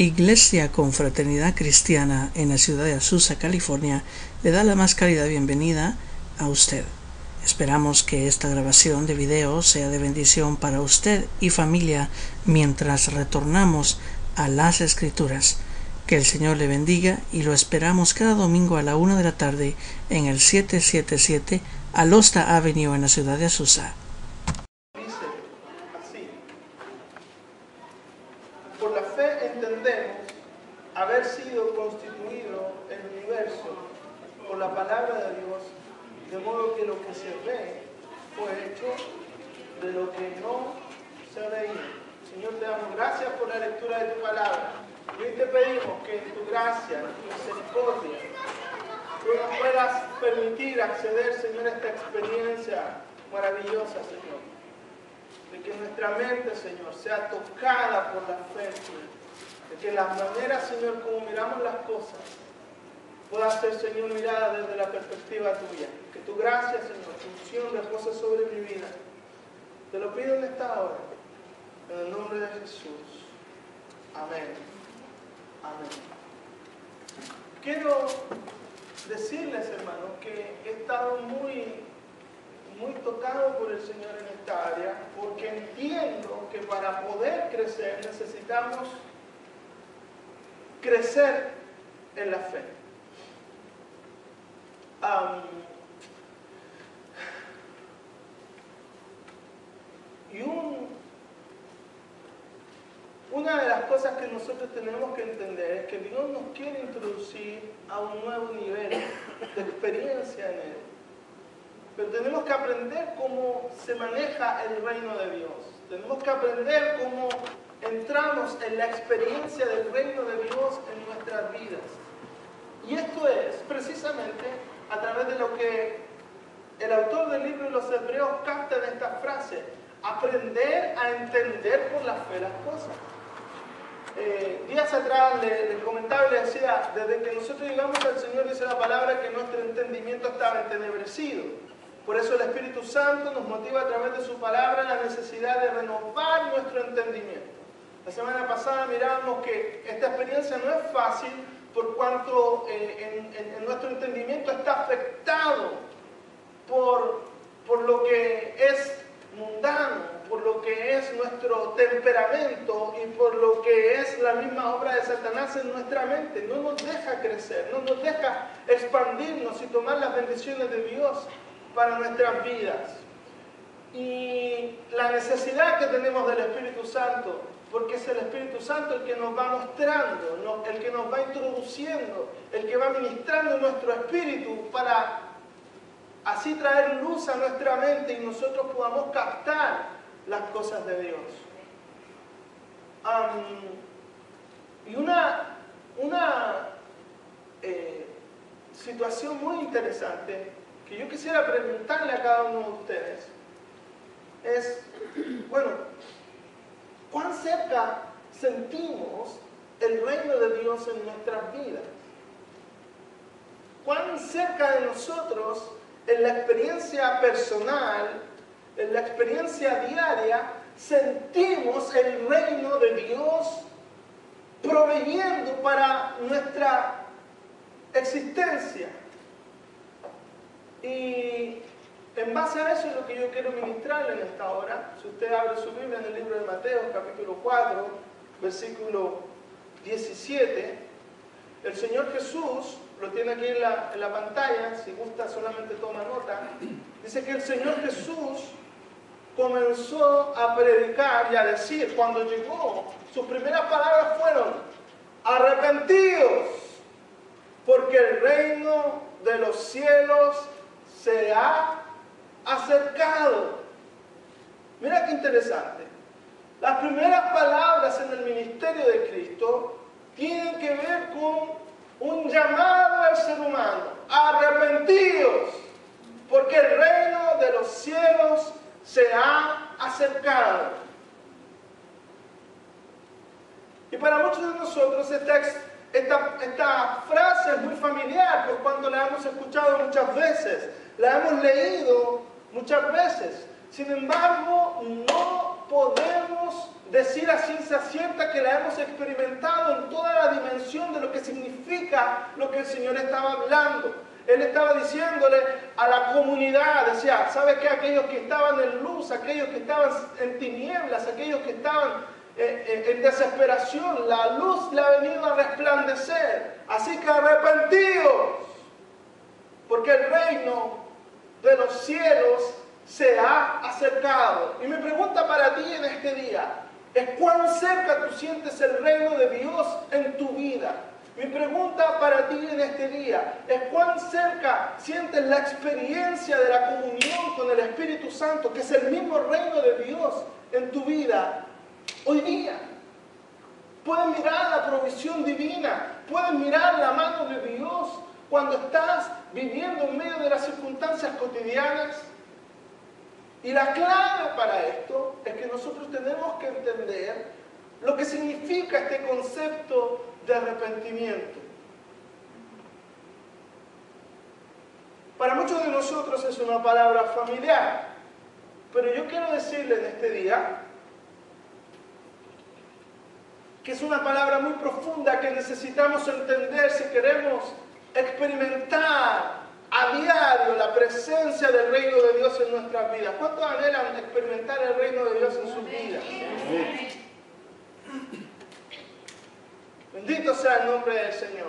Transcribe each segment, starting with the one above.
Iglesia Confraternidad Cristiana en la ciudad de Azusa, California, le da la más cálida bienvenida a usted. Esperamos que esta grabación de video sea de bendición para usted y familia mientras retornamos a las Escrituras. Que el Señor le bendiga y lo esperamos cada domingo a la 1 de la tarde en el 777 Alosta Avenue en la ciudad de Azusa. Dice así: por la fe entendemos haber sido constituido el universo por la palabra de Dios, de modo que lo que se ve fue hecho de lo que no se veía. Señor, te damos gracias por la lectura de tu palabra. Y hoy te pedimos que en tu gracia, en tu misericordia, tú nos puedas permitir acceder, Señor, a esta experiencia maravillosa, Señor. De que nuestra mente, Señor, sea tocada por la fe, Señor. De que las maneras, Señor, como miramos las cosas, pueda ser, Señor, mirada desde la perspectiva tuya. Que tu gracia, Señor, tu unción repose sobre mi vida. Te lo pido en esta hora, en el nombre de Jesús. Amén. Amén. Quiero decirles, hermanos, que he estado muy tocado por el Señor en esta área, porque entiendo que para poder crecer necesitamos crecer en la fe. Una de las cosas que nosotros tenemos que entender es que Dios nos quiere introducir a un nuevo nivel de experiencia en Él. Pero tenemos que aprender cómo se maneja el reino de Dios. Tenemos que aprender cómo entramos en la experiencia del reino de Dios en nuestras vidas. Y esto es precisamente a través de lo que el autor del libro de los Hebreos capta en esta frase: aprender a entender por la fe las cosas. Días atrás les comentaba y les decía, desde que nosotros llegamos al Señor, dice la palabra que nuestro entendimiento estaba entenebrecido. Por eso el Espíritu Santo nos motiva a través de su palabra la necesidad de renovar nuestro entendimiento. La semana pasada mirábamos que esta experiencia no es fácil por cuanto en nuestro entendimiento está afectado por lo que es mundano, por lo que es nuestro temperamento y por lo que es la misma obra de Satanás en nuestra mente. No nos deja crecer, no nos deja expandirnos y tomar las bendiciones de Dios para nuestras vidas. Y la necesidad que tenemos del Espíritu Santo, porque es el Espíritu Santo el que nos va mostrando, el que nos va introduciendo, el que va ministrando nuestro espíritu para así traer luz a nuestra mente y nosotros podamos captar las cosas de Dios. Y una situación muy interesante que yo quisiera preguntarle a cada uno de ustedes es, bueno, ¿cuán cerca sentimos el reino de Dios en nuestras vidas? ¿Cuán cerca de nosotros, en la experiencia personal, en la experiencia diaria, sentimos el reino de Dios proveyendo para nuestra existencia? Y en base a eso es lo que yo quiero ministrarle en esta hora. Si usted abre su Biblia en el libro de Mateo, capítulo 4, versículo 17, el Señor Jesús, lo tiene aquí en la pantalla, si gusta solamente toma nota, dice que el Señor Jesús comenzó a predicar y a decir, cuando llegó, sus primeras palabras fueron: arrepentidos, porque el reino de los cielos se ha acercado. Mira qué interesante. Las primeras palabras en el ministerio de Cristo tienen que ver con un llamado al ser humano: arrepentidos, porque el reino de los cielos se ha acercado. Y para muchos de nosotros esta frase es muy familiar, por cuanto la hemos escuchado muchas veces, la hemos leído muchas veces. Sin embargo, no podemos decir a ciencia cierta que la hemos experimentado en toda la dimensión de lo que significa lo que el Señor estaba hablando. Él estaba diciéndole a la comunidad, decía, ¿sabe qué? Aquellos que estaban en luz, aquellos que estaban en tinieblas, aquellos que estaban en desesperación, la luz le ha venido a resplandecer. Así que arrepentidos, porque el reino de los cielos se ha acercado. Y mi pregunta para ti en este día es: ¿cuán cerca tú sientes el reino de Dios en tu vida? Mi pregunta para ti en este día es: ¿cuán cerca sientes la experiencia de la comunión con el Espíritu Santo, que es el mismo reino de Dios en tu vida hoy día? Puedes mirar la provisión divina, puedes mirar la mano de Dios cuando estás viviendo en medio de las circunstancias cotidianas. Y la clave para esto es que nosotros tenemos que entender lo que significa este concepto de arrepentimiento. Para muchos de nosotros es una palabra familiar, pero yo quiero decirle en este día que es una palabra muy profunda que necesitamos entender si queremos experimentar a diario la presencia del reino de Dios en nuestras vidas. ¿Cuántos anhelan experimentar el reino de Dios en sus vidas? Bendito sea el nombre del Señor.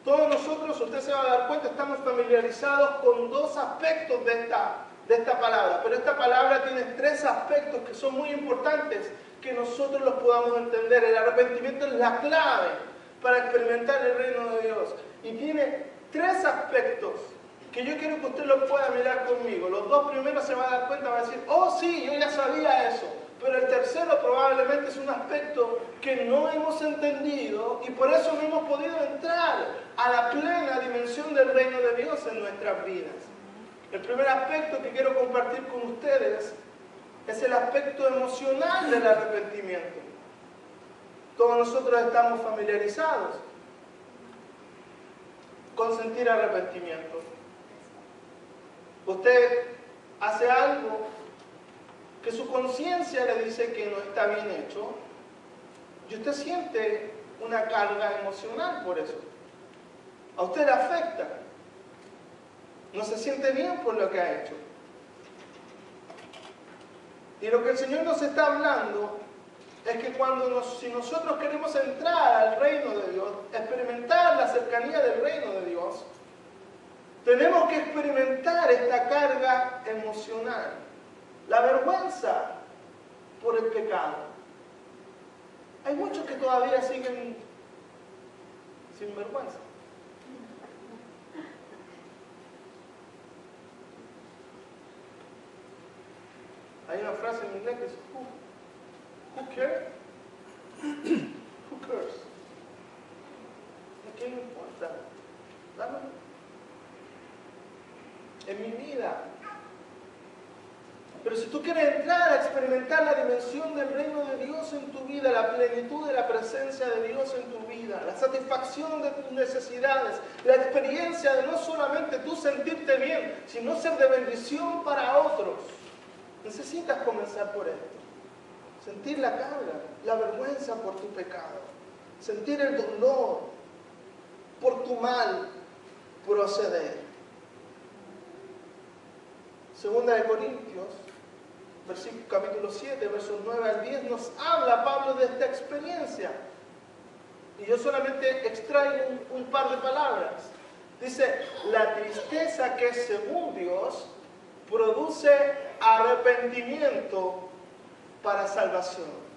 Todos nosotros, usted se va a dar cuenta, estamos familiarizados con dos aspectos de esta palabra. Pero esta palabra tiene tres aspectos que son muy importantes que nosotros los podamos entender. El arrepentimiento es la clave para experimentar el reino de Dios. Y tiene tres aspectos que yo quiero que usted los pueda mirar conmigo. Los dos primeros se va a dar cuenta, va a decir, oh sí, yo ya sabía eso. Pero el tercero probablemente es un aspecto que no hemos entendido y por eso no hemos podido entrar a la plena dimensión del reino de Dios en nuestras vidas. El primer aspecto que quiero compartir con ustedes es el aspecto emocional del arrepentimiento. Todos nosotros estamos familiarizados con sentir arrepentimiento. Usted hace algo que su conciencia le dice que no está bien hecho y usted siente una carga emocional por eso. A usted le afecta. No se siente bien por lo que ha hecho. Y lo que el Señor nos está hablando es que si nosotros queremos entrar al reino de Dios, experimentar la cercanía del reino de Dios, tenemos que experimentar esta carga emocional. La vergüenza por el pecado. Hay muchos que todavía siguen sin vergüenza. Hay una frase en inglés que es who cares? Who cares? ¿A quién le importa? Dame. En mi vida. Pero si tú quieres entrar a experimentar la dimensión del reino de Dios en tu vida, la plenitud de la presencia de Dios en tu vida, la satisfacción de tus necesidades, la experiencia de no solamente tú sentirte bien, sino ser de bendición para otros, necesitas comenzar por esto. Sentir la carga, la vergüenza por tu pecado, sentir el dolor por tu mal proceder. Segunda de Corintios, capítulo 7, versos 9 al 10, nos habla Pablo de esta experiencia. Y yo solamente extraigo un par de palabras. Dice, la tristeza que según Dios produce arrepentimiento para salvación.